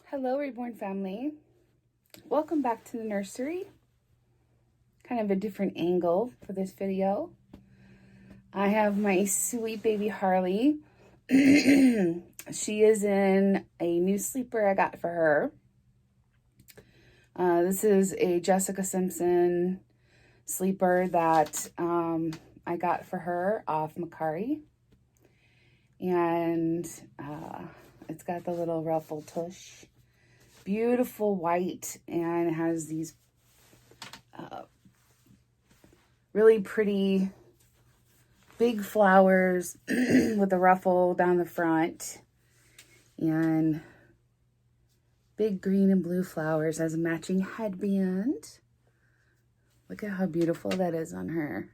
Hello, Reborn family. Welcome back to the nursery. Kind of a different angle for this video. I have my sweet baby Harley. She is in a new sleeper I got for her. This is a Jessica Simpson sleeper that I got for her off Macari. And it's got the little ruffle tush. Beautiful white, and it has these really pretty big flowers with a ruffle down the front and big green and blue flowers as a matching headband. Look at how beautiful that is on her.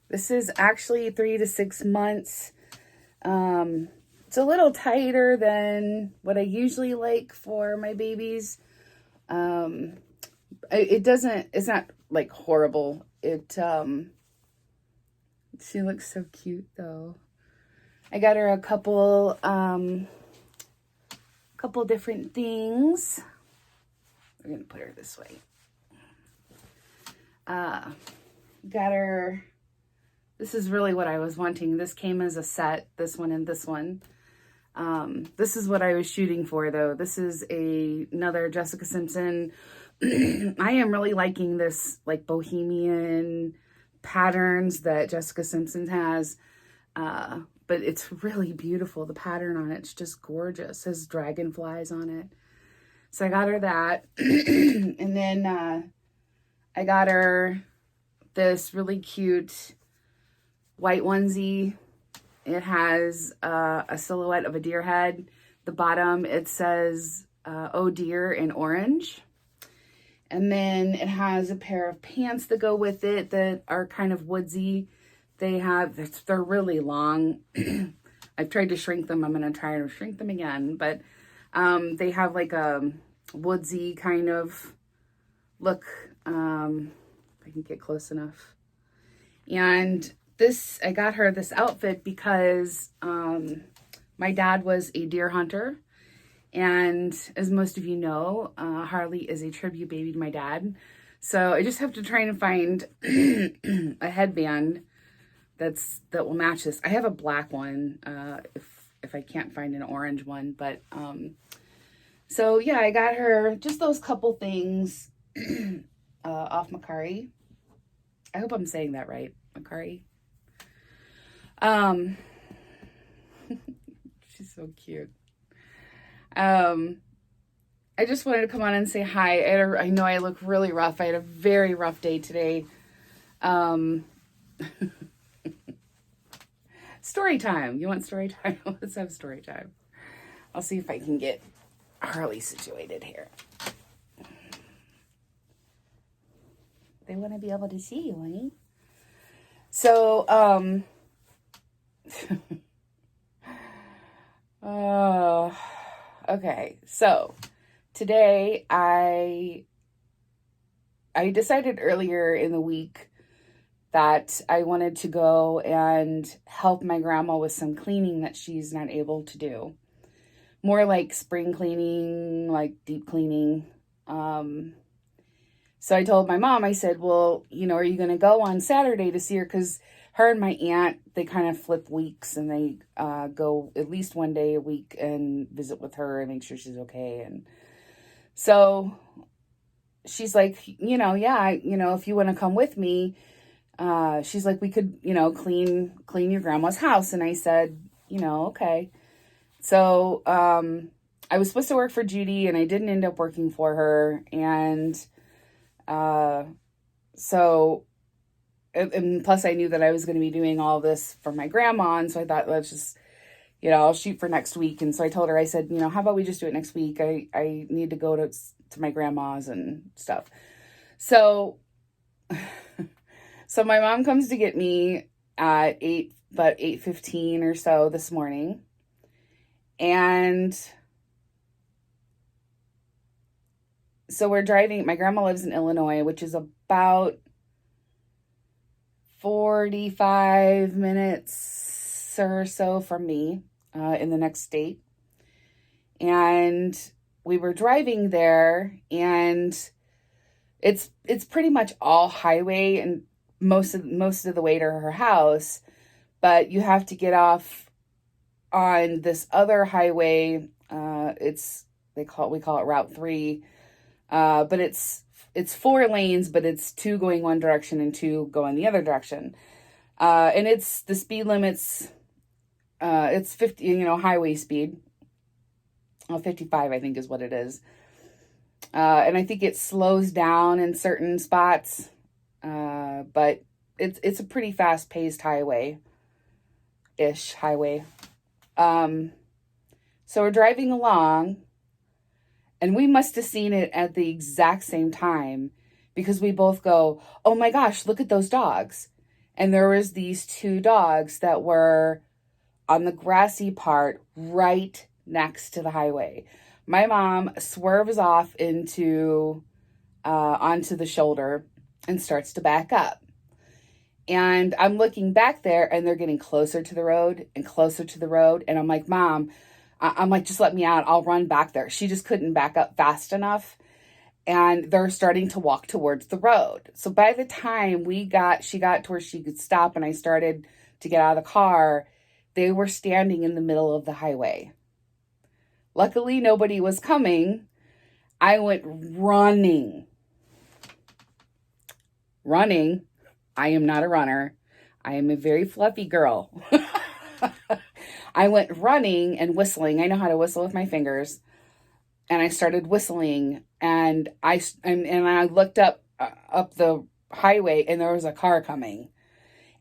This is actually 3 to 6 months. It's a little tighter than what I usually like for my babies. It's not like horrible. She looks so cute though. I got her a couple different things. We're gonna put her this way. Got her, this is really what I was wanting. This came as a set, this one and this one. This is what I was shooting for though. This is another Jessica Simpson. I am really liking this like bohemian patterns that Jessica Simpson has. But it's really beautiful. The pattern on it's just gorgeous. It has dragonflies on it. So I got her that. And then I got her this really cute white onesie. It has a silhouette of a deer head. The bottom, it says, oh dear in orange. And then it has a pair of pants that go with it that are kind of woodsy. They're really long. I've tried to shrink them. I'm going to try to shrink them again. But they have like a woodsy kind of look. If I can get close enough. And I got her this outfit because my dad was a deer hunter. And as most of you know, Harley is a tribute baby to my dad. So I just have to try and find a headband that will match this. I have a black one if I can't find an orange one. But so yeah, I got her just those couple things off Macari. I hope I'm saying that right, Macari. She's so cute. I just wanted to come on and say hi. I know I look really rough. I had a very rough day today. Story time. You want story time? Let's have story time. I'll see if I can get Harley situated here. They want to be able to see you, honey. So, okay, so today I decided earlier in the week that I wanted to go and help my grandma with some cleaning that she's not able to do. More like spring cleaning, like deep cleaning. So I told my mom, I said, well, are you going to go on Saturday to see her? Because her and my aunt, they kind of flip weeks and they go at least one day a week and visit with her and make sure she's okay. And so she's like, yeah, if you want to come with me, she's like, we could, clean your grandma's house. And I said, okay. So I was supposed to work for Judy and I didn't end up working for her. And so, and plus I knew that I was going to be doing all this for my grandma. And so I thought, let's just, I'll shoot for next week. And so I told her, I said, how about we just do it next week? I need to go to my grandma's and stuff. So, so my mom comes to get me at 8:15 or so this morning. And so we're driving. My grandma lives in Illinois, which is about 45 minutes or so from me in the next state. And we were driving there, and it's pretty much all highway and most of the way to her house, but you have to get off on this other highway. We call it Route 3, but it's 4 lanes, but it's 2 going one direction and 2 going the other direction. And it's the speed limits. It's 50, highway speed. 55, I think is what it is. And I think it slows down in certain spots. But it's a pretty fast paced highway. So we're driving along, and we must have seen it at the exact same time, because we both go, "Oh my gosh, look at those dogs." And there was these 2 dogs that were on the grassy part right next to the highway. My mom swerves off onto the shoulder and starts to back up. And I'm looking back there, and they're getting closer to the road and closer to the road. And I'm like, "Mom," I'm like, "just let me out. I'll run back there." She just couldn't back up fast enough. And they're starting to walk towards the road. So by the time she got to where she could stop, and I started to get out of the car, they were standing in the middle of the highway. Luckily, nobody was coming. I went running. I am not a runner. I am a very fluffy girl. I went running and whistling. I know how to whistle with my fingers. And I started whistling, and I looked up the highway, and there was a car coming,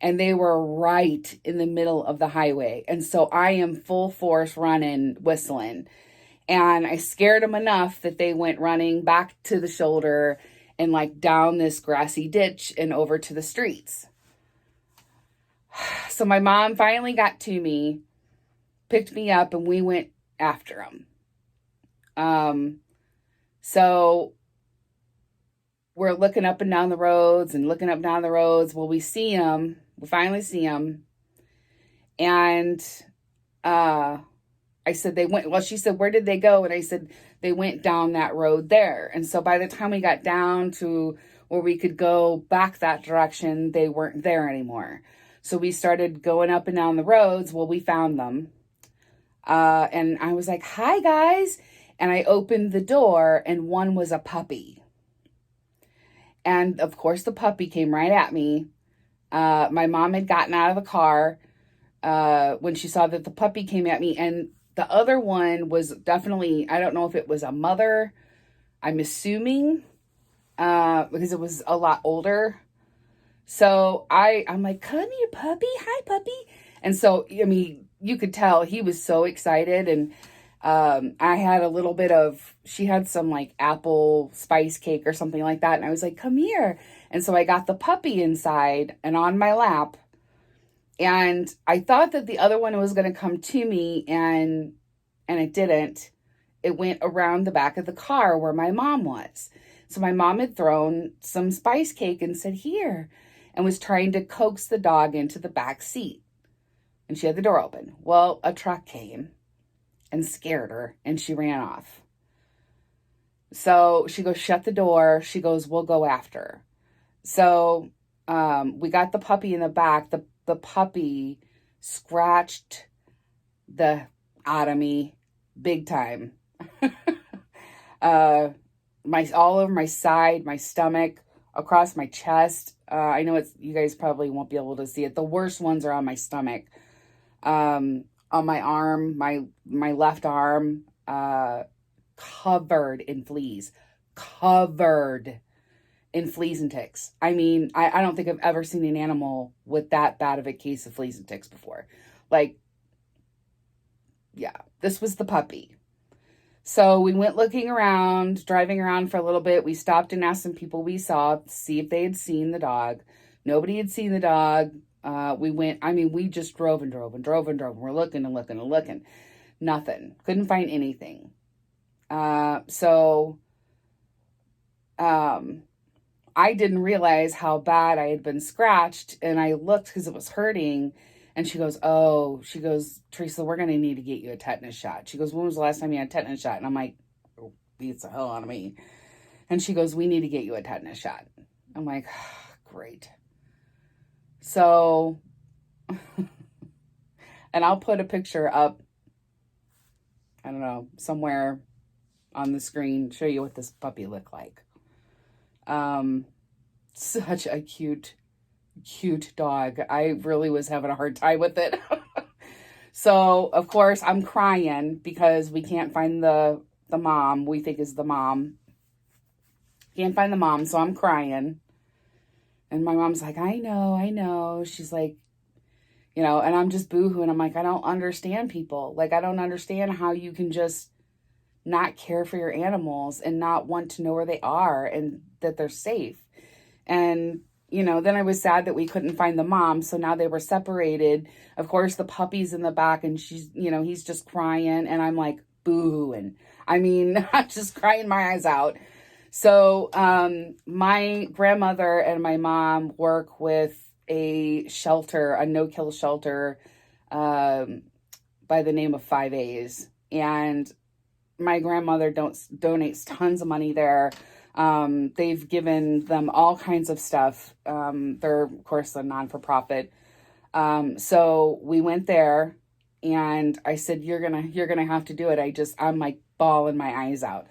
and they were right in the middle of the highway. And so I am full force running, whistling, and I scared them enough that they went running back to the shoulder and like down this grassy ditch and over to the streets. So my mom finally got to me, picked me up, and we went after them. So we're looking up and down the roads and looking up and down the roads. Well, we see them. We finally see them. And, I said, she said, "Where did they go?" And I said, "They went down that road there." And so by the time we got down to where we could go back that direction, they weren't there anymore. So we started going up and down the roads. Well, we found them. And I was like, "Hi, guys." And I opened the door, and one was a puppy. And of course, the puppy came right at me. My mom had gotten out of the car when she saw that the puppy came at me. And the other one was definitely, I don't know if it was a mother, I'm assuming, because it was a lot older. So I'm like, "Come here, puppy. Hi, puppy." And so, I mean, you could tell he was so excited. And I had a little bit she had some like apple spice cake or something like that. And I was like, "Come here." And so I got the puppy inside and on my lap. And I thought that the other one was going to come to me, and it didn't. It went around the back of the car where my mom was. So my mom had thrown some spice cake and said, "Here," and was trying to coax the dog into the back seat. And she had the door open. Well, a truck came and scared her, and she ran off. So she goes, "Shut the door." She goes, "We'll go after her." So we got the puppy in the back. The puppy scratched the out of me big time. All over my side, my stomach, across my chest. I know you guys probably won't be able to see it. The worst ones are on my stomach. On my arm, my left arm, covered in fleas. Covered in fleas and ticks. I mean, I don't think I've ever seen an animal with that bad of a case of fleas and ticks before. Like, yeah, this was the puppy. So we went looking around, driving around for a little bit. We stopped and asked some people we saw to see if they had seen the dog. Nobody had seen the dog. We just drove and drove and drove and drove. We're looking and looking and looking. Nothing. Couldn't find anything. I didn't realize how bad I had been scratched, and I looked because it was hurting, And she goes, oh, she goes, Teresa, we're going to need to get you a tetanus shot. She goes, when was the last time you had a tetanus shot? And I'm like, oh, beats the hell out of me. And she goes, we need to get you a tetanus shot. I'm like, oh, great. So, and I'll put a picture up, I don't know, somewhere on the screen, show you what this puppy looked like. Such a cute dog. I really was having a hard time with it. So, of course, I'm crying because we can't find the mom we think is the mom. Can't find the mom, so I'm crying. And my mom's like, I know. She's like, you know, and I'm just boohooing. I'm like, I don't understand people. Like, I don't understand how you can just not care for your animals and not want to know where they are and that they're safe. And, you know, then I was sad that we couldn't find the mom. So now they were separated. Of course, the puppy's in the back and she's, you know, he's just crying. And I'm like, boo-hooing. I mean, I'm just crying my eyes out. So my grandmother and my mom work with a shelter, a no-kill shelter by the name of 5A's. And my grandmother donates tons of money there. They've given them all kinds of stuff. They're, of course, a non-for-profit. So we went there and I said, you're gonna have to do it. I'm like bawling my eyes out.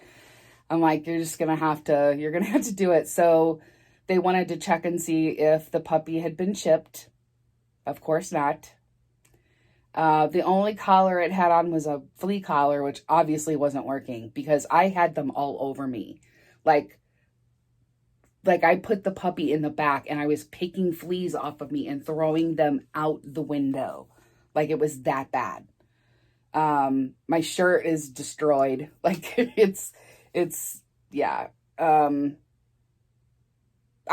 I'm like, you're gonna have to do it. So they wanted to check and see if the puppy had been chipped. Of course not. The only collar it had on was a flea collar, which obviously wasn't working because I had them all over me. Like I put the puppy in the back and I was picking fleas off of me and throwing them out the window. Like it was that bad. My shirt is destroyed. Like it's, yeah. I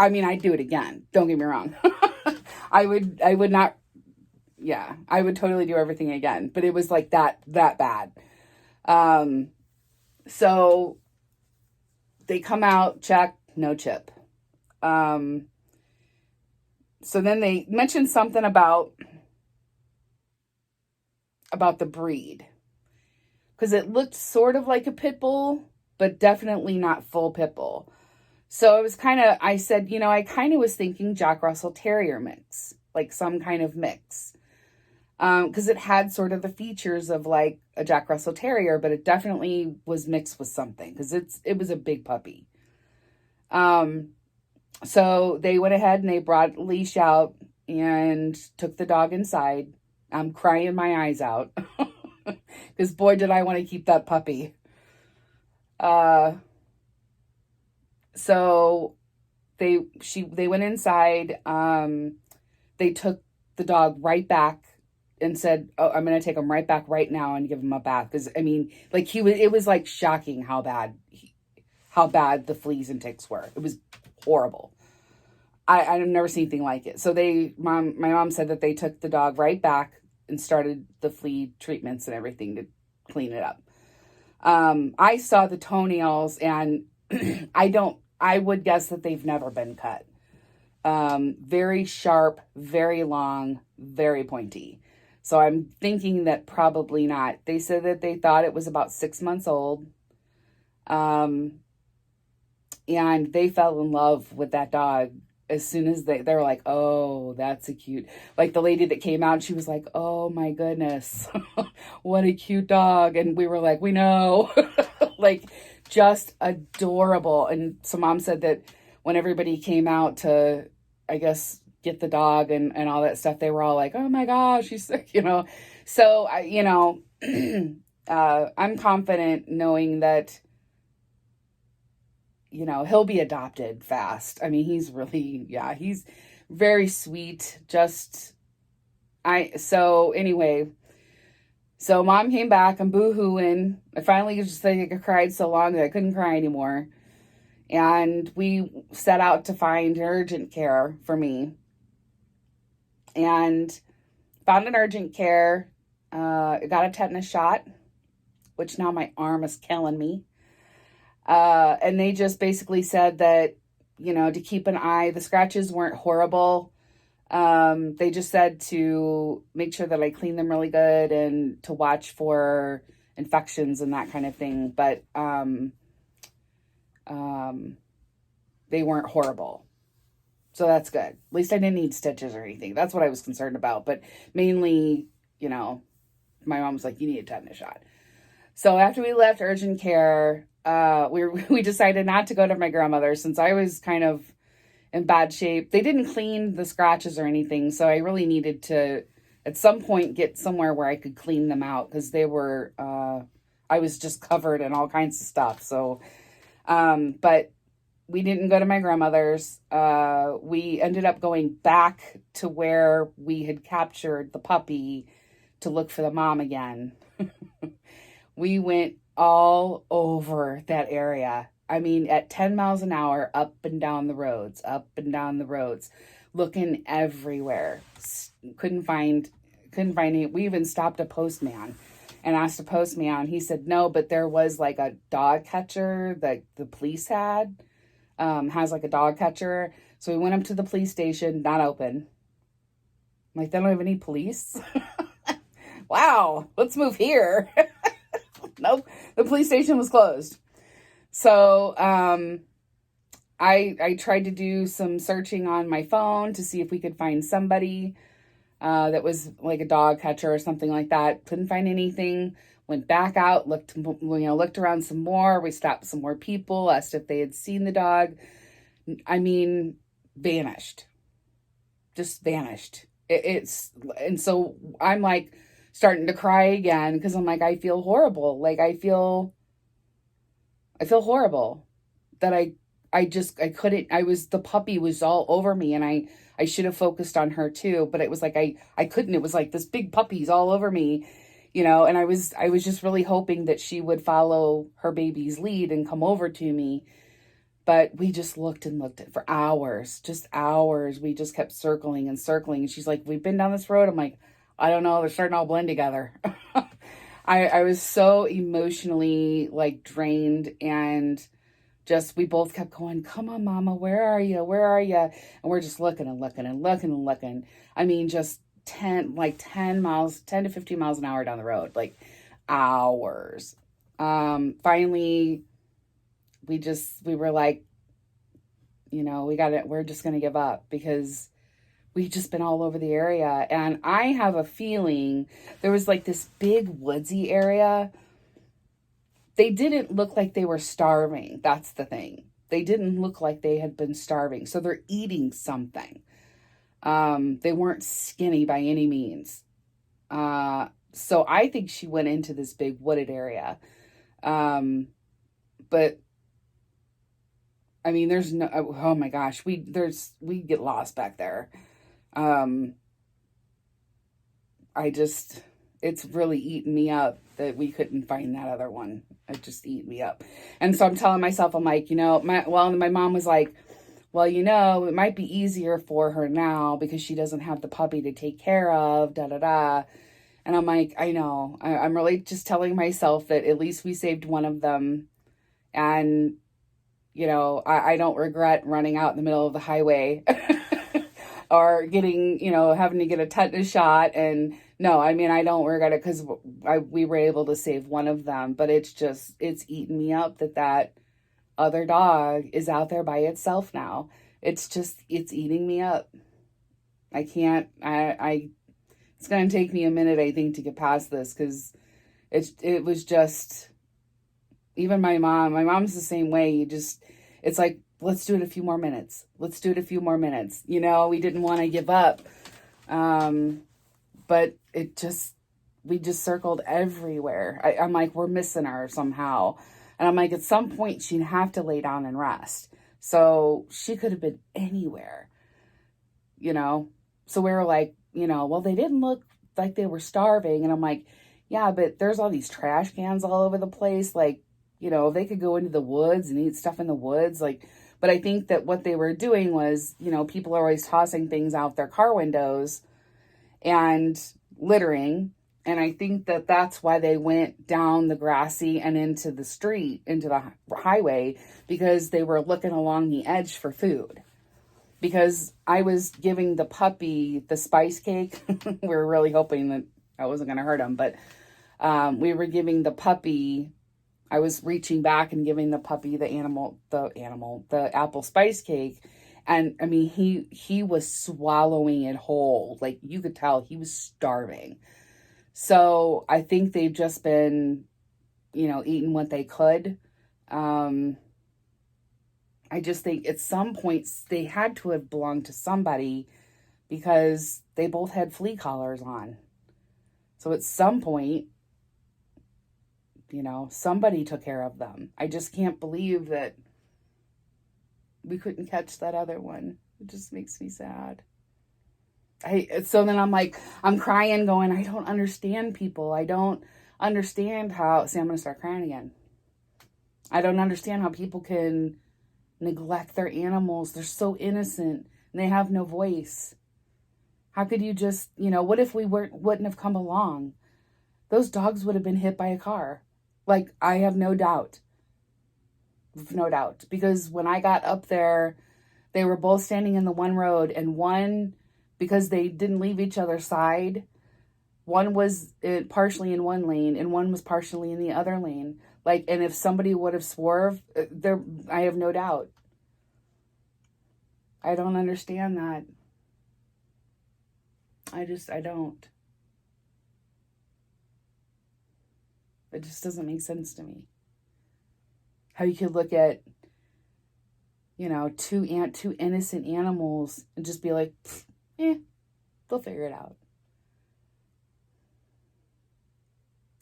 mean, I'd do it again. Don't get me wrong. I would not, yeah, I would totally do everything again, but it was like that bad. So they come out, check, no chip. So then they mentioned something about the breed, because it looked sort of like a pit bull, but definitely not full pit bull. So I said, you know, I kind of was thinking Jack Russell Terrier mix, like some kind of mix. Because it had sort of the features of like a Jack Russell Terrier, but it definitely was mixed with something because it was a big puppy. So they went ahead and they brought Leash out and took the dog inside. I'm crying my eyes out because boy, did I want to keep that puppy. So they went inside. They took the dog right back and said, oh, I'm going to take him right back right now and give him a bath. Because, I mean, like it was like shocking how bad the fleas and ticks were. It was horrible. I've never seen anything like it. So my mom said that they took the dog right back and started the flea treatments and everything to clean it up. I saw the toenails and I would guess that they've never been cut. Very sharp, very long, very pointy. So I'm thinking that probably not. They said that they thought it was about 6 months old. And they fell in love with that dog as soon as they were like, oh, that's a cute, like the lady that came out, she was like, oh my goodness, what a cute dog. And we were like, we know, like just adorable. And so mom said that when everybody came out to, I guess, get the dog and all that stuff, they were all like, oh my gosh, she's sick, you know? So I, you know, I'm confident knowing that, you know, he'll be adopted fast. I mean, he's very sweet. So mom came back, I'm boo-hooing. I finally just like I cried so long that I couldn't cry anymore. And we set out to find urgent care for me. And found an urgent care, got a tetanus shot, which now my arm is killing me. And they just basically said that, you know, to keep an eye, the scratches weren't horrible. They just said to make sure that I clean them really good and to watch for infections and that kind of thing. But they weren't horrible. So that's good. At least I didn't need stitches or anything. That's what I was concerned about. But mainly, my mom was like, you need a tetanus shot. So after we left urgent care, we decided not to go to my grandmother's since I was kind of in bad shape. They didn't clean the scratches or anything, so I really needed to, at some point, get somewhere where I could clean them out because they were, I was just covered in all kinds of stuff. So, but we didn't go to my grandmother's. We ended up going back to where we had captured the puppy to look for the mom again. We went all over that any I mean, at 10 miles an hour, up and down the roads, looking everywhere. Couldn't find any. We even stopped a postman and asked a postman. He said no, but there was like a dog catcher that the police has like a dog catcher. So we went up to the police station, not open. I'm like, they don't have any police? Wow, let's move here. Nope, the police station was closed. So I tried to do some searching on my phone to see if we could find somebody that was like a dog catcher or something like that. Couldn't find anything. Went back out, looked around some more. We stopped some more people, asked if they had seen the dog. I mean, vanished. Just vanished. And so I'm like starting to cry again because I'm like, I feel horrible. Like I feel horrible that I couldn't, the puppy was all over me and I should have focused on her too, but it was like, I couldn't, it was like this big puppy's all over me, and I was just really hoping that she would follow her baby's lead and come over to me. But we just looked and looked for hours, just hours. We just kept circling and circling. And she's like, we've been down this road. I'm like, I don't know. They're starting to all blend together. I was so emotionally like drained and just, we both kept going, come on, mama, where are you? Where are you? And we're just looking and looking and looking and looking. I mean, just 10 to 15 miles an hour down the road, like hours. Finally, we were like, we're just going to give up because we've just been all over the area. And I have a feeling there was like this big woodsy area. They didn't look like they were starving. That's the thing. They didn't look like they had been starving. So they're eating something. They weren't skinny by any means. So I think she went into this big wooded area. But I mean, there's no, oh my gosh, we get lost back there. It's really eaten me up that we couldn't find that other one. It just eat me up. And so I'm telling myself, I'm like, my mom was like, well, it might be easier for her now because she doesn't have the puppy to take care of, da, da, da. And I'm like, I know, I'm really just telling myself that at least we saved one of them. And, I don't regret running out in the middle of the highway or getting, having to get a tetanus shot. And no, I mean, I don't regret it because we were able to save one of them. But it's eaten me up that other dog is out there by itself now. It's eating me up. I can't, it's going to take me a minute, I think, to get past this because it was just, even my mom's the same way. It's like, let's do it a few more minutes. Let's do it a few more minutes. We didn't want to give up. But we just circled everywhere. I'm like, we're missing her somehow. And I'm like, at some point she'd have to lay down and rest. So she could have been anywhere, So we were like, well, they didn't look like they were starving. And I'm like, yeah, but there's all these trash cans all over the place. Like, they could go into the woods and eat stuff in the woods. Like, but I think that what they were doing was, people are always tossing things out their car windows and littering. And I think that that's why they went down the grassy and into the street, into the highway, because they were looking along the edge for food. because I was giving the puppy the spice cake. We were really hoping that I wasn't going to hurt him, but we were giving the puppy, I was reaching back and giving the puppy the apple spice cake. And I mean, he was swallowing it whole. Like, you could tell he was starving. So I think they've just been, eating what they could. I just think at some points they had to have belonged to somebody, because they both had flea collars on. So at some point, somebody took care of them. I just can't believe that we couldn't catch that other one. It just makes me sad. So then I'm crying going, I don't understand people. I don't understand how, see, I'm going to start crying again. I don't understand how people can neglect their animals. They're so innocent and they have no voice. How could you just, what if we wouldn't have come along? Those dogs would have been hit by a car. Like, I have no doubt. No doubt. Because when I got up there, they were both standing in the one road, and one, because they didn't leave each other's side, one was partially in one lane and one was partially in the other lane. Like, and if somebody would have swerved, I have no doubt. I don't understand that. I don't. It just doesn't make sense to me. How you could look at, two innocent animals and just be like, they'll figure it out.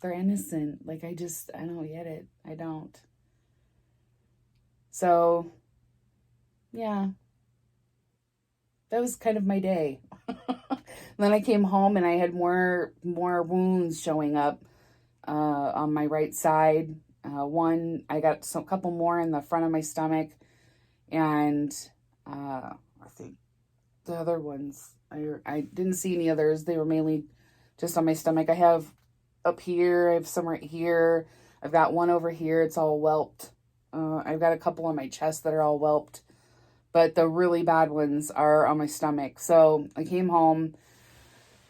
They're innocent. Like, I don't get it. I don't. So, yeah. That was kind of my day. Then I came home and I had more wounds showing up on my right side. One, I got a couple more in the front of my stomach, and I think the other ones, I didn't see any others. They were mainly just on my stomach. I have up here, I have some right here. I've got one over here. It's all whelped. I've got a couple on my chest that are all whelped, but the really bad ones are on my stomach. So I came home,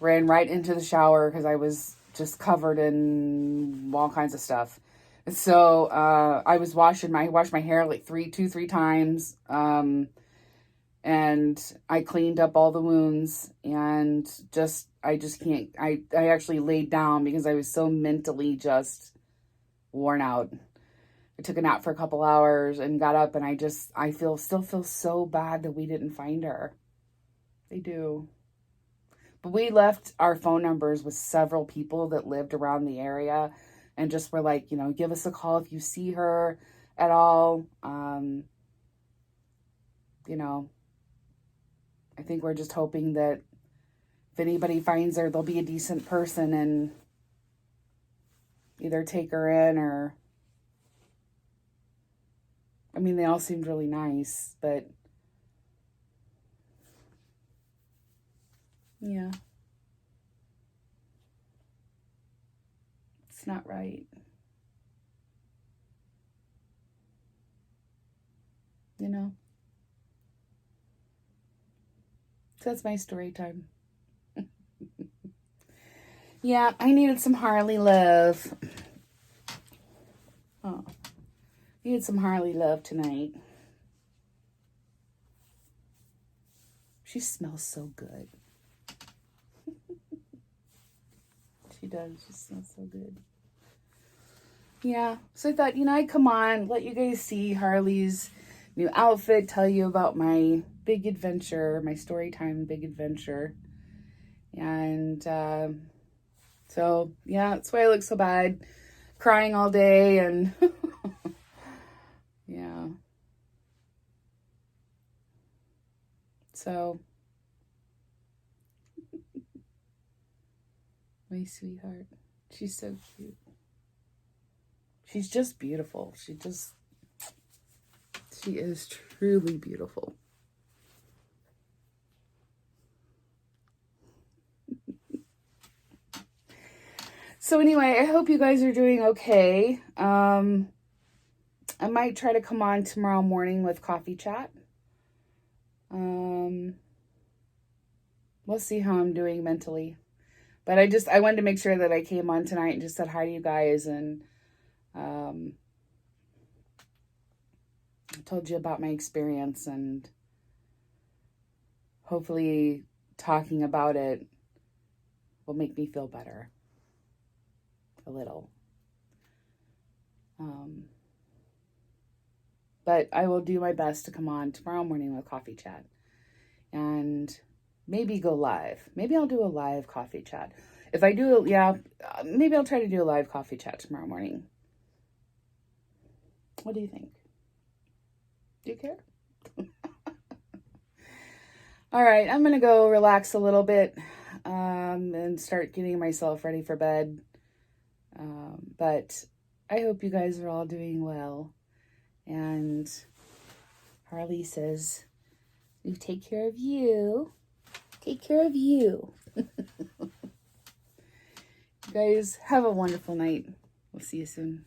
ran right into the shower because I was just covered in all kinds of stuff. So I washed my hair like two, three times. And I cleaned up all the wounds, and I just can't, I actually laid down because I was so mentally just worn out. I took a nap for a couple hours and got up, and I still feel so bad that we didn't find her. They do. But we left our phone numbers with several people that lived around the area, and just were like, give us a call if you see her at all. I think we're just hoping that if anybody finds her, they'll be a decent person and either take her in or, I mean, they all seemed really nice, but yeah, it's not right. So that's my story time. Yeah, I needed some Harley love. Oh, needed some Harley love tonight. She smells so good. She does. She smells so good. Yeah, so I thought, I'd come on, let you guys see Harley's new outfit, tell you about my big adventure, my Storytime big adventure. And so, yeah, that's why I look so bad, crying all day, and yeah. So, my sweetheart, she's so cute. She's just beautiful. She is truly beautiful. So anyway, I hope you guys are doing okay. I might try to come on tomorrow morning with coffee chat. We'll see how I'm doing mentally. But I wanted to make sure that I came on tonight and just said hi to you guys, and I told you about my experience, and hopefully talking about it will make me feel better a little. But I will do my best to come on tomorrow morning with Coffee Chat and maybe go live. Maybe I'll do a live coffee chat. If I do, maybe I'll try to do a live coffee chat tomorrow morning. What do you think? Do you care? All right, I'm going to go relax a little bit and start getting myself ready for bed. But I hope you guys are all doing well. And Harley says, you take care of you. Take care of you. You guys have a wonderful night. We'll see you soon.